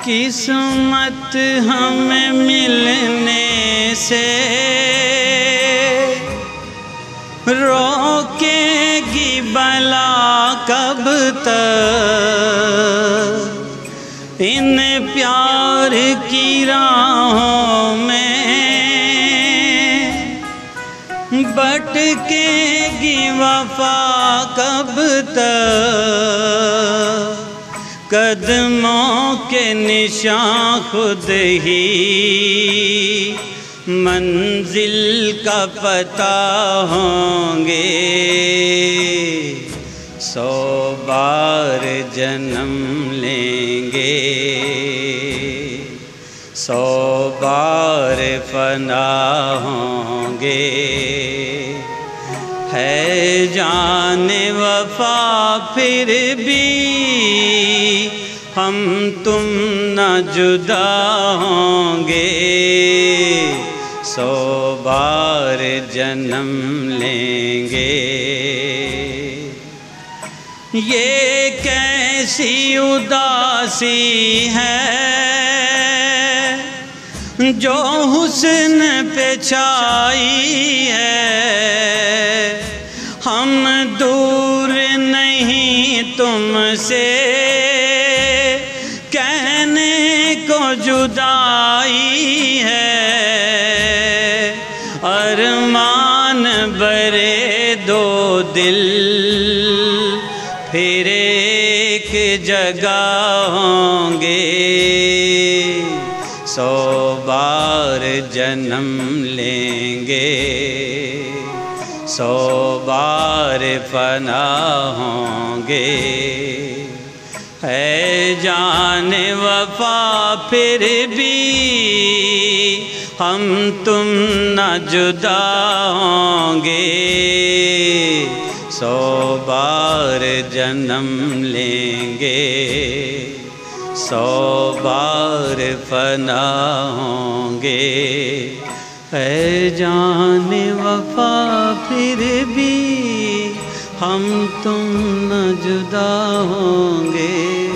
قسمت ہمیں ملنے سے روکے گی بلا کب تک، ان پیار کی راہوں میں بھٹکے گی وفا کب تک، قدموں کے نشان خود ہی منزل کا پتہ ہوں گے، 100 بار جنم لیں گے، 100 بار فنا ہوں گے، ہے جان وفا پھر بھی ہم تم نہ جدا ہوں گے، 100 بار جنم لیں گے۔ یہ کیسی اداسی ہے جو حسن پہ چھائی ہے، ہم دور نہیں تم سے کہنے کو جدائی ہے، ارمان برے دو دل پھر ایک جگہ ہوں گے، 100 بار جنم لیں گے، 100 بار فنا ہوں گے، ہے جان وفا پھر بھی ہم تم نہ جدا ہوں گے، 100 بار جنم لیں گے، 100 بار فنا ہوں گے، ہے جان وفا پھر بھی ہم تم نہ جدا ہوں گے۔